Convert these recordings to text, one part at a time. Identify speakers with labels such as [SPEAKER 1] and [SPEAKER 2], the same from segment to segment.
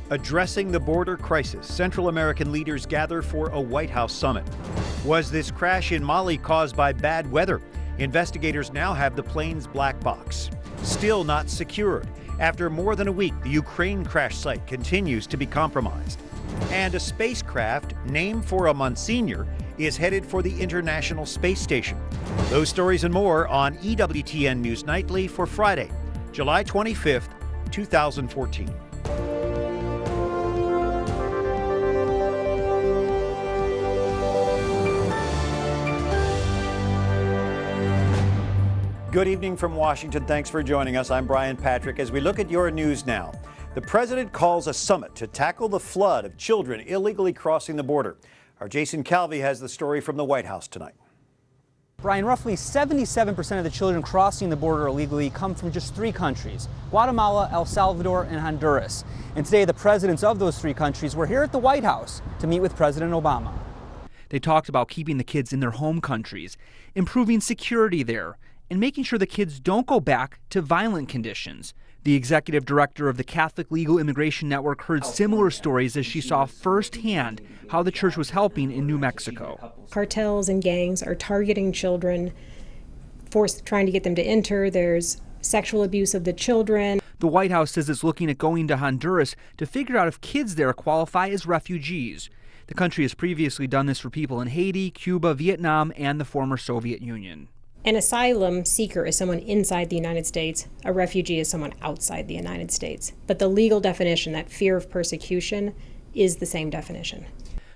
[SPEAKER 1] Addressing the border crisis, Central American leaders gather for a White House summit. Was this crash in Mali caused by bad weather? Investigators now have the plane's black box. Still not secured. After more than a week, the Ukraine crash site continues to be compromised. And a spacecraft named for a Monsignor is headed for the International Space Station. Those stories and more on EWTN News Nightly for Friday, July 25th, 2014. Good evening from Washington. Thanks for joining us. I'm Brian Patrick. As we look at your news now, the president calls a summit to tackle the flood of children illegally crossing the border. Our Jason Calvi has the story from the White House tonight.
[SPEAKER 2] Brian, roughly 77% of the children crossing the border illegally come from just three countries: Guatemala, El Salvador, and Honduras. And today, the presidents of those three countries were here at the White House to meet with President Obama. They talked about keeping the kids in their home countries, improving security there, and making sure the kids don't go back to violent conditions. The executive director of the Catholic Legal Immigration Network heard similar stories as she saw firsthand how the church was helping in New Mexico.
[SPEAKER 3] Cartels and gangs are targeting children, trying to get them to enter. There's sexual abuse of the children.
[SPEAKER 2] The White House says it's looking at going to Honduras to figure out if kids there qualify as refugees. The country has previously done this for people in Haiti, Cuba, Vietnam, and the former Soviet Union.
[SPEAKER 3] An asylum seeker is someone inside the United States. A refugee is someone outside the United States. But the legal definition, that fear of persecution, is the same definition.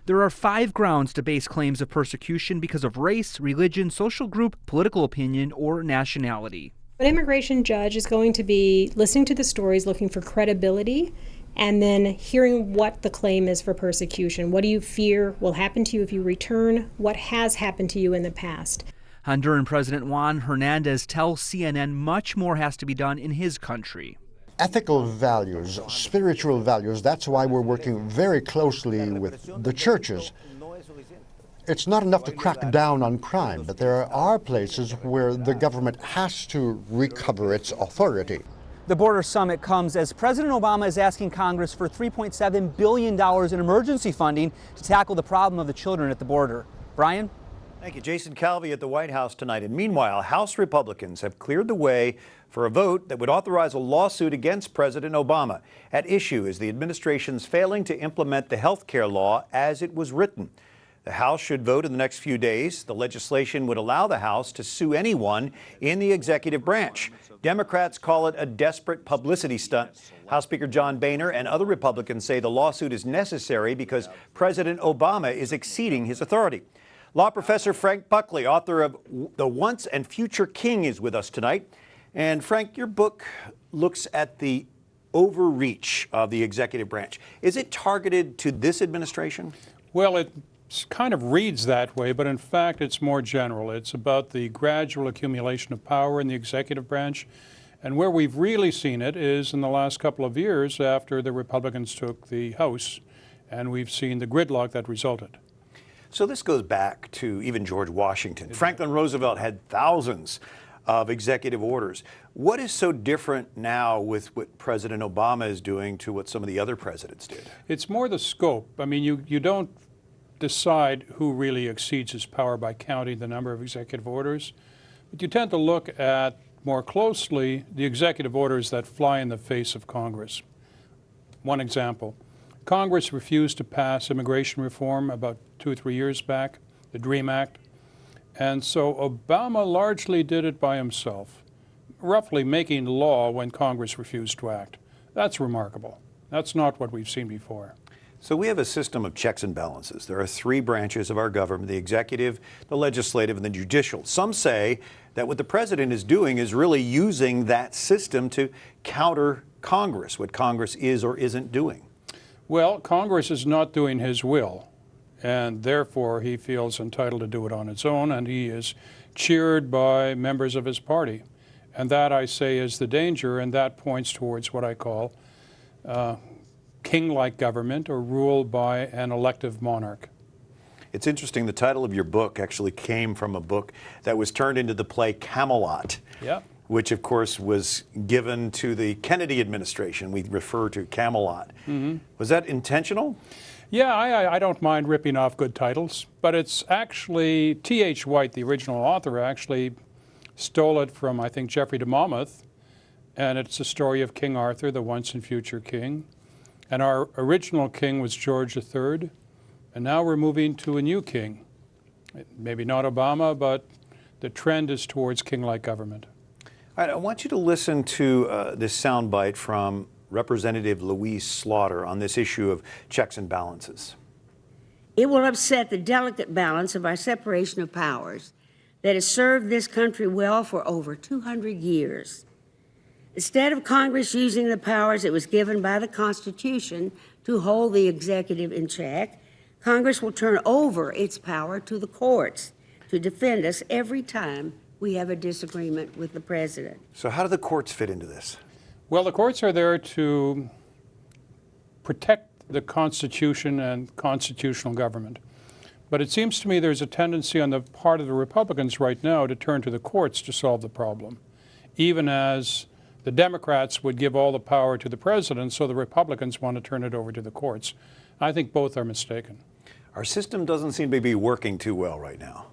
[SPEAKER 2] There are 5 grounds to base claims of persecution because of race, religion, social group, political opinion, or nationality.
[SPEAKER 3] An immigration judge is going to be listening to the stories, looking for credibility, and then hearing what the claim is for persecution. What do you fear will happen to you if you return? What has happened to you in the past?
[SPEAKER 2] Honduran President Juan Hernandez tells CNN much more has to be done in his country.
[SPEAKER 4] Ethical values, spiritual values, that's why we're working very closely with the churches. It's not enough to crack down on crime, but there are places where the government has to recover its authority.
[SPEAKER 2] The border summit comes as President Obama is asking Congress for $3.7 billion in emergency funding to tackle the problem of the children at the border. Brian?
[SPEAKER 1] Thank you. Jason Calvi at the White House tonight. And meanwhile, House Republicans have cleared the way for a vote that would authorize a lawsuit against President Obama. At issue is the administration's failing to implement the health care law as it was written. The House should vote in the next few days. The legislation would allow the House to sue anyone in the executive branch. Democrats call it a desperate publicity stunt. House Speaker John Boehner and other Republicans say the lawsuit is necessary because President Obama is exceeding his authority. Law professor Frank Buckley, author of The Once and Future King, is with us tonight. And Frank, your book looks at the overreach of the executive branch. Is it targeted to this administration?
[SPEAKER 5] Well, it kind of reads that way, but in fact it's more general. It's about the gradual accumulation of power in the executive branch. And where we've really seen it is in the last couple of years after the Republicans took the House, and we've seen the gridlock that resulted.
[SPEAKER 1] So this goes back to even George Washington. Franklin Roosevelt had thousands of executive orders. What is so different now with what President Obama is doing to what some of the other presidents did?
[SPEAKER 5] It's more the scope. I mean, you don't decide who really exceeds his power by counting the number of executive orders, but you tend to look at more closely the executive orders that fly in the face of Congress. One example. Congress refused to pass immigration reform about 2 or 3 years back, the DREAM Act. And so Obama largely did it by himself, roughly making law when Congress refused to act. That's remarkable. That's not what we've seen before.
[SPEAKER 1] So we have a system of checks and balances. There are 3 branches of our government: the executive, the legislative, and the judicial. Some say that what the president is doing is really using that system to counter Congress, what Congress is or isn't doing.
[SPEAKER 5] Well, Congress is not doing his will, and therefore he feels entitled to do it on its own, and he is cheered by members of his party. And that, I say, is the danger, and that points towards what I call king-like government, or rule by an elective monarch.
[SPEAKER 1] It's interesting, the title of your book actually came from a book that was turned into the play Camelot.
[SPEAKER 5] Yeah.
[SPEAKER 1] which of course was given to the Kennedy administration. We refer to Camelot. Was that intentional?
[SPEAKER 5] Yeah, I don't mind ripping off good titles, but it's actually T.H. White, the original author, actually stole it from, I think, Geoffrey de Monmouth, and it's a story of King Arthur, the once and future king. And our original king was George III, and now we're moving to a new king. Maybe not Obama, but the trend is towards king-like government.
[SPEAKER 1] All right, I want you to listen to this soundbite from Representative Louise Slaughter on this issue of checks and balances.
[SPEAKER 6] It will upset the delicate balance of our separation of powers that has served this country well for over 200 years. Instead of Congress using the powers it was given by the Constitution to hold the executive in check, Congress will turn over its power to the courts to defend us every time we have a disagreement with the president.
[SPEAKER 1] So how do the courts fit into this?
[SPEAKER 5] Well, the courts are there to protect the Constitution and constitutional government. But it seems to me there's a tendency on the part of the Republicans right now to turn to the courts to solve the problem, even as the Democrats would give all the power to the president, so the Republicans want to turn it over to the courts. I think both are mistaken.
[SPEAKER 1] Our system doesn't seem to be working too well right now.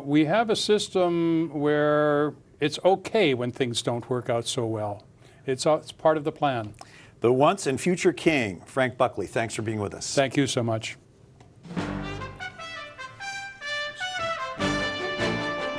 [SPEAKER 5] We have a system where it's okay when things don't work out so well. It's part of the plan.
[SPEAKER 1] The once and future king, Frank Buckley, thanks for being with us.
[SPEAKER 5] Thank you so much.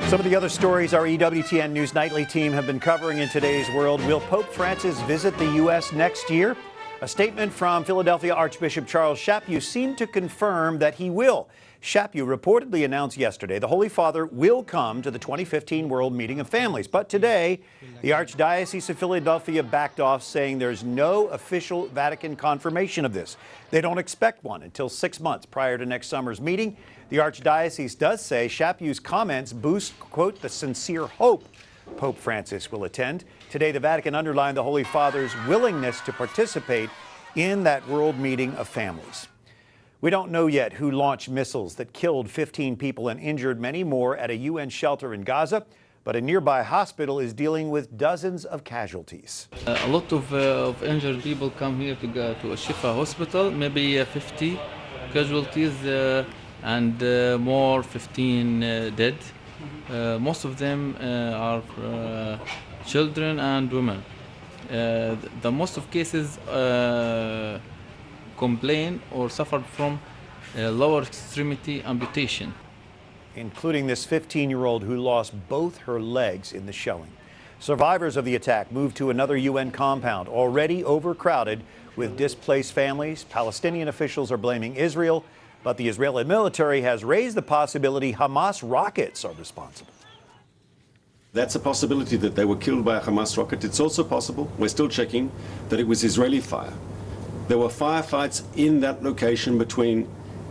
[SPEAKER 1] Some of the other stories our EWTN News Nightly team have been covering in today's world. Will Pope Francis visit the U.S. next year? A statement from Philadelphia Archbishop Charles Chaput seemed to confirm that he will. Chaput reportedly announced yesterday the Holy Father will come to the 2015 World Meeting of Families. But today, the Archdiocese of Philadelphia backed off, saying there's no official Vatican confirmation of this. They don't expect one until 6 months prior to next summer's meeting. The Archdiocese does say Chaput's comments boost, quote, the sincere hope Pope Francis will attend. Today, the Vatican underlined the Holy Father's willingness to participate in that World Meeting of Families. We don't know yet who launched missiles that killed 15 people and injured many more at a UN shelter in Gaza, but a nearby hospital is dealing with dozens of casualties.
[SPEAKER 7] A lot of injured people come here to go to a Shifa hospital, maybe 50 casualties and more 15 dead. Most of them are children and women. The most of cases complain or suffered from lower extremity amputation.
[SPEAKER 1] Including this 15-year-old who lost both her legs in the shelling. Survivors of the attack moved to another UN compound, already overcrowded with displaced families. Palestinian officials are blaming Israel, but the Israeli military has raised the possibility Hamas rockets are responsible.
[SPEAKER 8] That's a possibility that they were killed by a Hamas rocket. It's also possible, we're still checking, that it was Israeli fire. There were firefights in that location between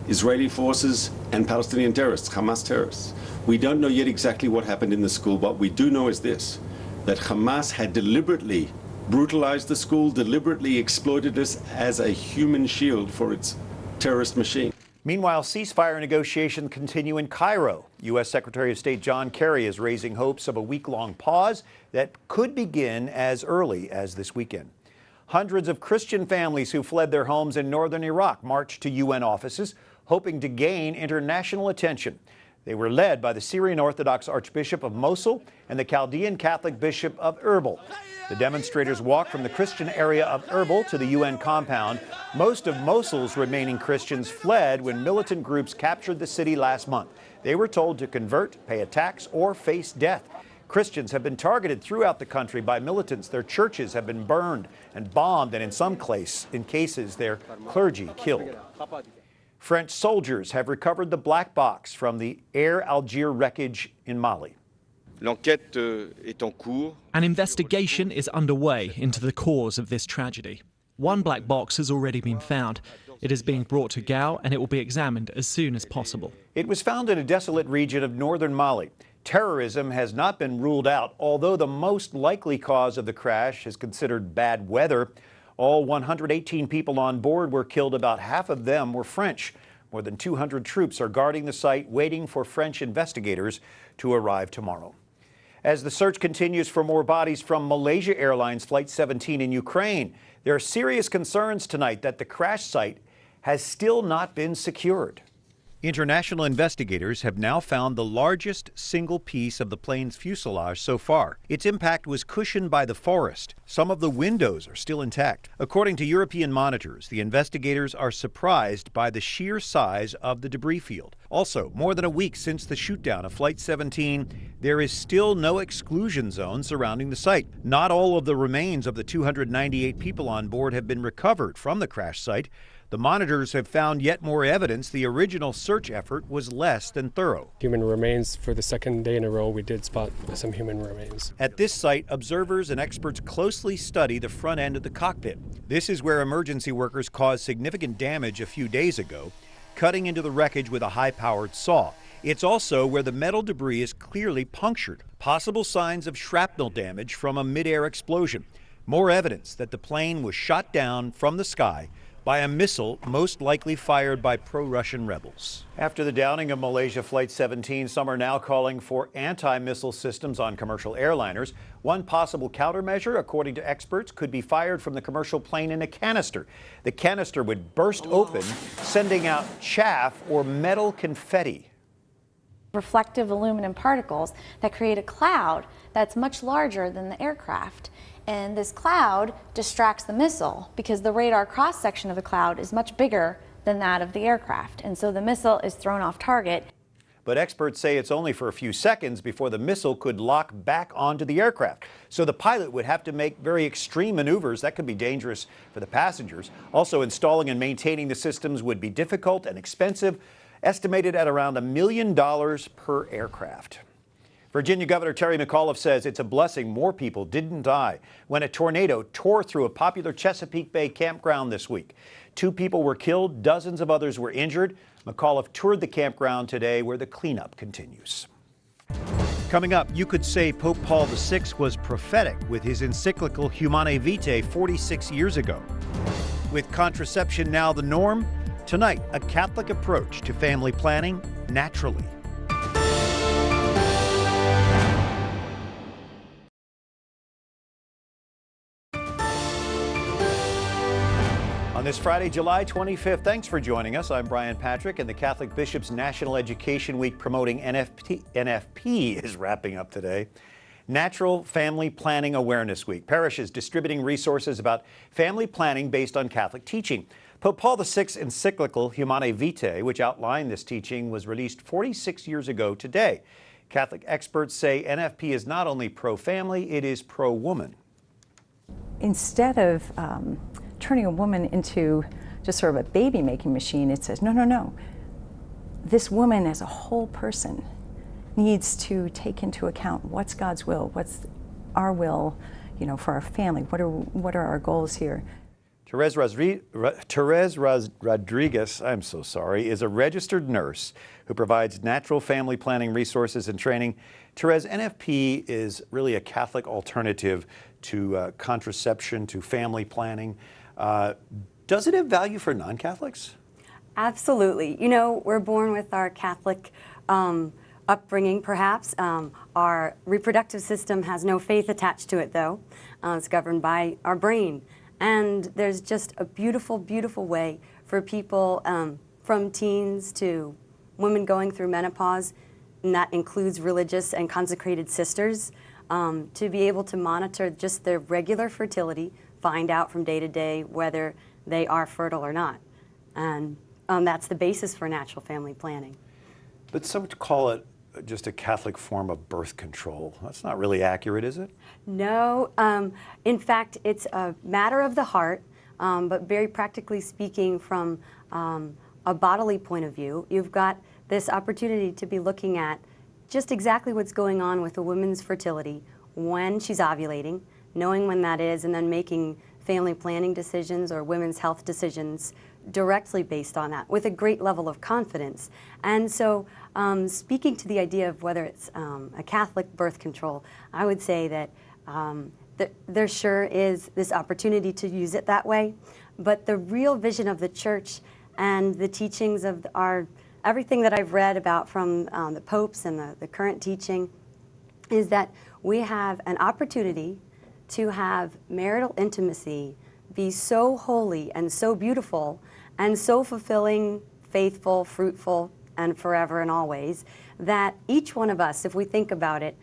[SPEAKER 8] Israeli forces and Palestinian terrorists, Hamas terrorists. We don't know yet exactly what happened in the school. What we do know is this, that Hamas had deliberately brutalized the school, deliberately exploited this as a human shield for its terrorist machine.
[SPEAKER 1] Meanwhile, ceasefire negotiations continue in Cairo. U.S. Secretary of State John Kerry is raising hopes of a week-long pause that could begin as early as this weekend. Hundreds of Christian families who fled their homes in northern Iraq marched to UN offices, hoping to gain international attention. They were led by the Syrian Orthodox Archbishop of Mosul and the Chaldean Catholic Bishop of Erbil. The demonstrators walked from the Christian area of Erbil to the UN compound. Most of Mosul's remaining Christians fled when militant groups captured the city last month. They were told to convert, pay a tax, or face death. Christians have been targeted throughout the country by militants. Their churches have been burned and bombed, and in some cases, their clergy killed. French soldiers have recovered the black box from the Air Algiers wreckage in Mali.
[SPEAKER 9] An investigation is underway into the cause of this tragedy. One black box has already been found. It is being brought to Gao, and it will be examined as soon as possible.
[SPEAKER 1] It was found in a desolate region of northern Mali. Terrorism has not been ruled out, although the most likely cause of the crash is considered bad weather. All 118 people on board were killed. About half of them were French. More than 200 troops are guarding the site, waiting for French investigators to arrive tomorrow. As the search continues for more bodies from Malaysia Airlines Flight 17 in Ukraine, there are serious concerns tonight that the crash site has still not been secured. International investigators have now found the largest single piece of the plane's fuselage so far. Its impact was cushioned by the forest. Some of the windows are still intact. According to European monitors, the investigators are surprised by the sheer size of the debris field. Also, more than a week since the shootdown of Flight 17, there is still no exclusion zone surrounding the site. Not all of the remains of the 298 people on board have been recovered from the crash site. The monitors have found yet more evidence the original search effort was less than thorough.
[SPEAKER 10] Human remains. For the second day in a row, we did spot some human remains.
[SPEAKER 1] At this site, observers and experts closely study the front end of the cockpit. This is where emergency workers caused significant damage a few days ago, cutting into the wreckage with a high-powered saw. It's also where the metal debris is clearly punctured. Possible signs of shrapnel damage from a mid-air explosion. More evidence that the plane was shot down from the sky by a missile most likely fired by pro-Russian rebels. After the downing of Malaysia Flight 17, some are now calling for anti-missile systems on commercial airliners. One possible countermeasure, according to experts, could be fired from the commercial plane in a canister. The canister would burst open, sending out chaff or metal confetti.
[SPEAKER 11] Reflective aluminum particles that create a cloud that's much larger than the aircraft. And this cloud distracts the missile because the radar cross-section of the cloud is much bigger than that of the aircraft. And so the missile is thrown off target.
[SPEAKER 1] But experts say it's only for a few seconds before the missile could lock back onto the aircraft. So the pilot would have to make very extreme maneuvers. That could be dangerous for the passengers. Also, installing and maintaining the systems would be difficult and expensive, estimated at around $1 million per aircraft. Virginia Governor Terry McAuliffe says it's a blessing more people didn't die when a tornado tore through a popular Chesapeake Bay campground this week. 2 people were killed, dozens of others were injured. McAuliffe toured the campground today where the cleanup continues. Coming up, you could say Pope Paul VI was prophetic with his encyclical Humanae Vitae 46 years ago. With contraception now the norm, tonight a Catholic approach to family planning naturally. On this Friday, July 25th, thanks for joining us. I'm Brian Patrick, and the Catholic Bishops' National Education Week promoting NFP is wrapping up today. Natural Family Planning Awareness Week. Parishes distributing resources about family planning based on Catholic teaching. Pope Paul VI's encyclical Humanae Vitae, which outlined this teaching, was released 46 years ago today. Catholic experts say NFP is not only pro-family, it is pro-woman.
[SPEAKER 12] Instead of turning a woman into just sort of a baby-making machine, it says, no, no, no. This woman as a whole person needs to take into account what's God's will, what's our will, for our family, what are our goals here.
[SPEAKER 1] Therese Rodriguez, I'm so sorry, is a registered nurse who provides natural family planning resources and training. Therese, NFP is really a Catholic alternative to contraception, to family planning. Does it have value for non-Catholics?
[SPEAKER 13] Absolutely. We're born with our Catholic upbringing, perhaps. Our reproductive system has no faith attached to it, though. It's governed by our brain. And there's just a beautiful, beautiful way for people from teens to women going through menopause, and that includes religious and consecrated sisters, to be able to monitor just their regular fertility, find out from day to day whether they are fertile or not. And that's the basis for natural family planning.
[SPEAKER 1] But some call it just a Catholic form of birth control. That's not really accurate, is it?
[SPEAKER 13] No. In fact, it's a matter of the heart, but very practically speaking, from a bodily point of view, you've got this opportunity to be looking at just exactly what's going on with a woman's fertility when she's ovulating, knowing when that is, and then making family planning decisions or women's health decisions directly based on that with a great level of confidence. And so speaking to the idea of whether it's a Catholic birth control, I would say that there sure is this opportunity to use it that way, but the real vision of the Church and the teachings of everything that I've read about from the popes and the current teaching is that we have an opportunity to have marital intimacy be so holy and so beautiful and so fulfilling, faithful, fruitful, and forever and always, that each one of us, if we think about it,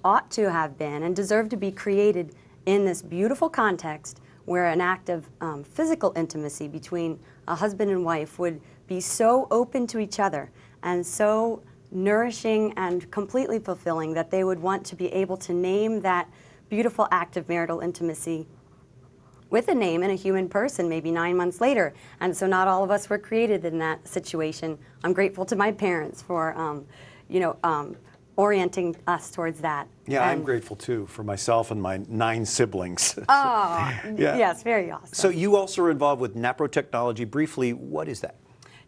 [SPEAKER 13] ought to have been and deserve to be created in this beautiful context where an act of physical intimacy between a husband and wife would be so open to each other and so nourishing and completely fulfilling that they would want to be able to name that beautiful act of marital intimacy with a name and a human person maybe 9 months later. And so not all of us were created in that situation. I'm grateful to my parents for, orienting us towards that.
[SPEAKER 1] Yeah, I'm grateful too for myself and my 9 siblings.
[SPEAKER 13] Oh, yes, very awesome.
[SPEAKER 1] So you also are involved with naprotechnology. Briefly, what is that?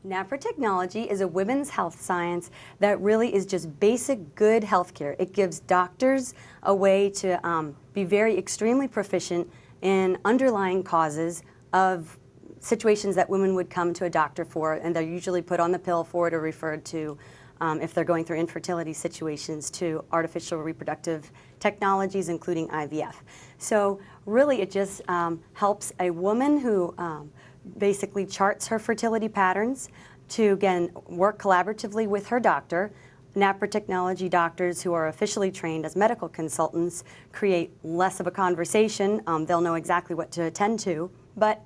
[SPEAKER 13] Naprotechnology is a women's health science that really is just basic good health care. It gives doctors a way to be very extremely proficient in underlying causes of situations that women would come to a doctor for, and they're usually put on the pill for it or referred to, if they're going through infertility situations, to artificial reproductive technologies, including IVF. So really it just helps a woman who basically charts her fertility patterns to, again, work collaboratively with her doctor. Naprotechnology doctors who are officially trained as medical consultants create less of a conversation. They'll know exactly what to attend to, but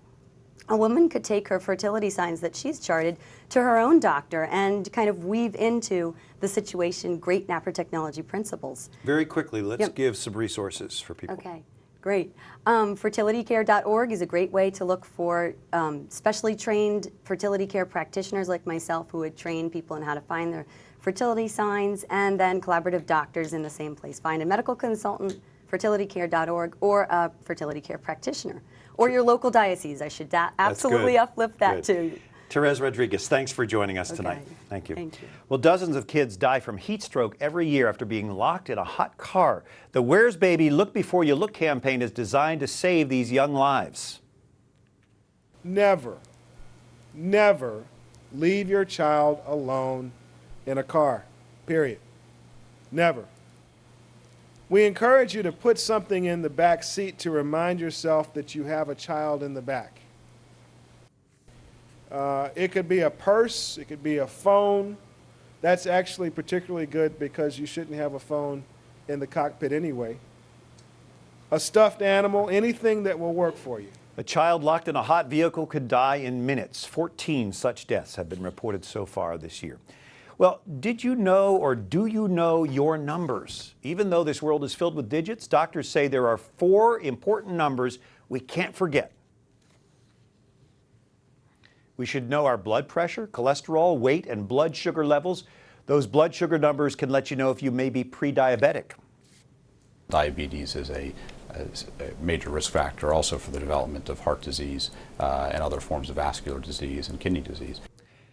[SPEAKER 13] a woman could take her fertility signs that she's charted to her own doctor and kind of weave into the situation great naprotechnology principles.
[SPEAKER 1] Very quickly, let's give some resources for people.
[SPEAKER 13] Okay, great. Fertilitycare.org is a great way to look for specially trained fertility care practitioners like myself who would train people in how to find their fertility signs, and then collaborative doctors in the same place. Find a medical consultant, fertilitycare.org, or a fertility care practitioner. Or your local diocese. I should absolutely uplift that too.
[SPEAKER 1] Therese Rodriguez, thanks for joining us tonight. Thank you.
[SPEAKER 13] Thank you.
[SPEAKER 1] Well, dozens of kids die from heat stroke every year after being locked in a hot car. The Where's Baby Look Before You Look campaign is designed to save these young lives.
[SPEAKER 14] Never, never leave your child alone in a car, period. Never. We encourage you to put something in the back seat to remind yourself that you have a child in the back. It could be a purse, it could be a phone. That's actually particularly good because you shouldn't have a phone in the cockpit anyway. A stuffed animal, anything that will work for you.
[SPEAKER 1] A child locked in a hot vehicle could die in minutes. 14 such deaths have been reported so far this year. Well, did you know, or do you know, your numbers? Even though this world is filled with digits, doctors say there are 4 important numbers we can't forget. We should know our blood pressure, cholesterol, weight, and blood sugar levels. Those blood sugar numbers can let you know if you may be pre-diabetic.
[SPEAKER 15] Diabetes is a major risk factor also for the development of heart disease and other forms of vascular disease and kidney disease.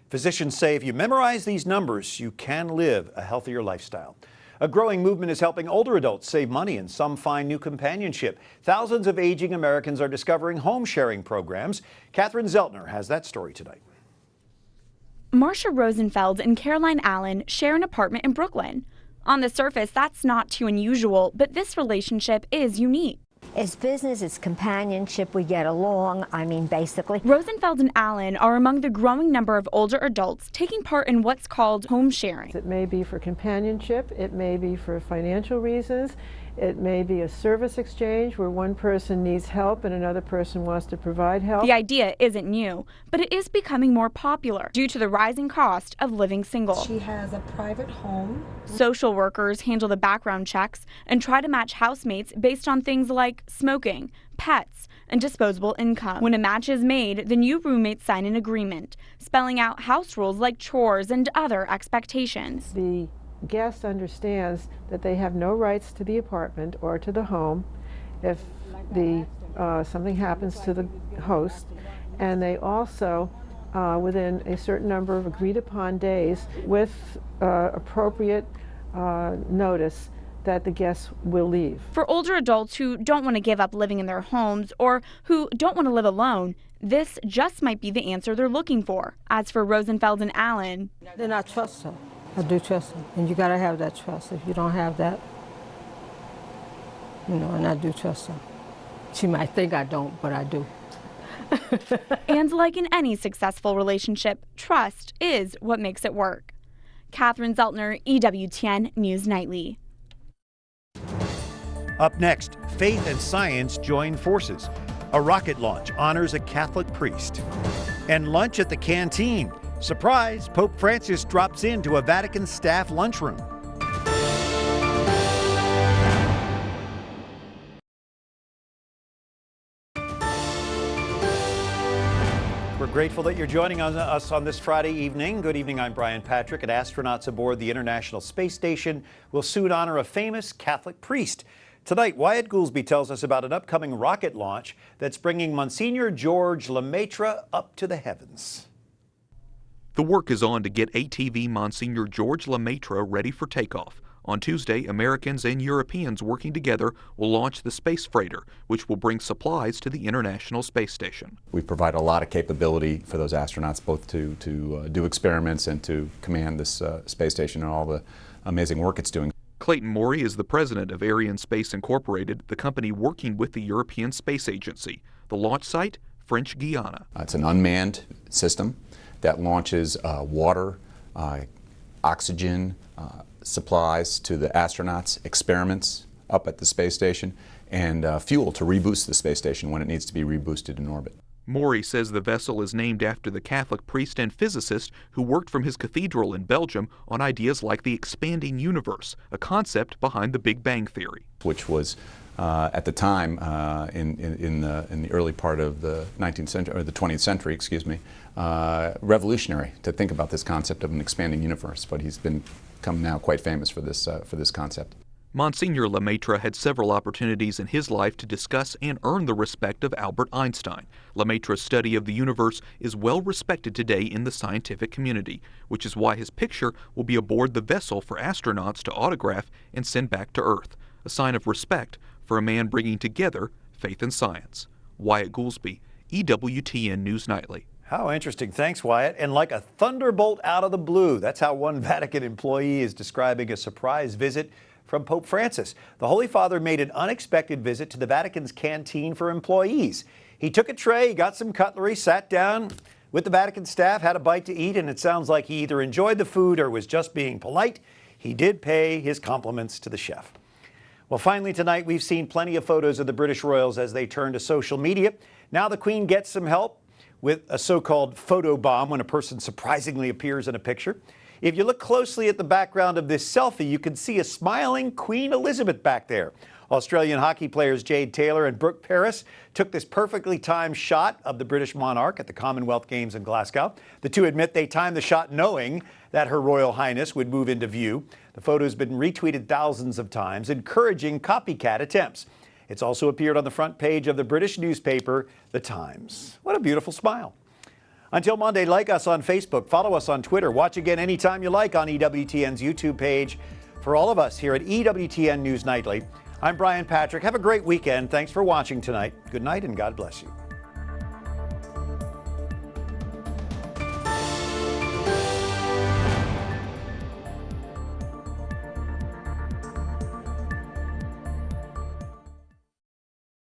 [SPEAKER 1] Physicians say if you memorize these numbers, you can live a healthier lifestyle. A growing movement is helping older adults save money and some find new companionship. Thousands of aging Americans are discovering home sharing programs. Catherine Zeltner has that story tonight.
[SPEAKER 16] Marcia Rosenfeld and Caroline Allen share an apartment in Brooklyn. On the surface, that's not too unusual, but this relationship is unique.
[SPEAKER 17] It's business, it's companionship, we get along, basically.
[SPEAKER 16] Rosenfeld and Allen are among the growing number of older adults taking part in what's called home sharing.
[SPEAKER 18] It may be for companionship, it may be for financial reasons, it may be a service exchange where one person needs help and another person wants to provide help.
[SPEAKER 16] The idea isn't new, but it is becoming more popular due to the rising cost of living single.
[SPEAKER 19] She has a private home.
[SPEAKER 16] Social workers handle the background checks and try to match housemates based on things like smoking, pets, and disposable income. When a match is made, the new roommates sign an agreement, spelling out house rules like chores and other expectations.
[SPEAKER 18] The guest understands that they have no rights to the apartment or to the home if something happens to the host, and they also, within a certain number of agreed upon days, with appropriate notice, that the guests will leave.
[SPEAKER 16] For older adults who don't want to give up living in their homes or who don't want to live alone, this just might be the answer they're looking for. As for Rosenfeld and Allen,
[SPEAKER 19] Then I trust her. I do trust her, and you gotta have that trust. If you don't have that, and I do trust her. She might think I don't, but I do.
[SPEAKER 16] And like in any successful relationship, trust is what makes it work. Catherine Zeltner, EWTN News Nightly.
[SPEAKER 1] Up next, faith and science join forces. A rocket launch honors a Catholic priest. And lunch at the canteen. Surprise, Pope Francis drops into a Vatican staff lunchroom. We're grateful that you're joining us on this Friday evening. Good evening, I'm Brian Patrick, and astronauts aboard the International Space Station will soon honor a famous Catholic priest. Tonight, Wyatt Goolsby tells us about an upcoming rocket launch that's bringing Monsignor George Lemaitre up to the heavens.
[SPEAKER 20] The work is on to get ATV Monsignor George Lemaitre ready for takeoff. On Tuesday, Americans and Europeans working together will launch the space freighter, which will bring supplies to the International Space Station.
[SPEAKER 15] We provide a lot of capability for those astronauts, both to do experiments and to command this space station and all the amazing work it's doing.
[SPEAKER 20] Clayton Morey is the president of Ariane Space Incorporated, the company working with the European Space Agency. The launch site, French Guiana.
[SPEAKER 15] It's an unmanned system that launches water, oxygen, supplies to the astronauts, experiments up at the space station, and fuel to reboost the space station when it needs to be reboosted in orbit.
[SPEAKER 20] Morey says the vessel is named after the Catholic priest and physicist who worked from his cathedral in Belgium on ideas like the expanding universe, a concept behind the Big Bang Theory.
[SPEAKER 15] Which was, at the time, in the early part of the 19th century, or the 20th century, excuse me, revolutionary to think about this concept of an expanding universe. But he's become now quite famous for this concept.
[SPEAKER 20] Monsignor Lemaitre had several opportunities in his life to discuss and earn the respect of Albert Einstein. Lemaitre's study of the universe is well respected today in the scientific community, which is why his picture will be aboard the vessel for astronauts to autograph and send back to Earth, a sign of respect for a man bringing together faith and science. Wyatt Goolsby, EWTN News Nightly.
[SPEAKER 1] How interesting. Thanks, Wyatt. And like a thunderbolt out of the blue, that's how one Vatican employee is describing a surprise visit from Pope Francis. The Holy Father made an unexpected visit to the Vatican's canteen for employees. He took a tray, got some cutlery, sat down with the Vatican staff, had a bite to eat, and it sounds like he either enjoyed the food or was just being polite. He did pay his compliments to the chef. Well, finally tonight, we've seen plenty of photos of the British royals as they turn to social media. Now the Queen gets some help with a so-called photo bomb when a person surprisingly appears in a picture. If you look closely at the background of this selfie, you can see a smiling Queen Elizabeth back there. Australian hockey players Jade Taylor and Brooke Paris took this perfectly timed shot of the British monarch at the Commonwealth Games in Glasgow. The two admit they timed the shot knowing that Her Royal Highness would move into view. The photo's been retweeted thousands of times, encouraging copycat attempts. It's also appeared on the front page of the British newspaper, The Times. What a beautiful smile. Until Monday, like us on Facebook, follow us on Twitter, watch again anytime you like on EWTN's YouTube page. For all of us here at EWTN News Nightly, I'm Brian Patrick. Have a great weekend. Thanks for watching tonight. Good night and God bless you.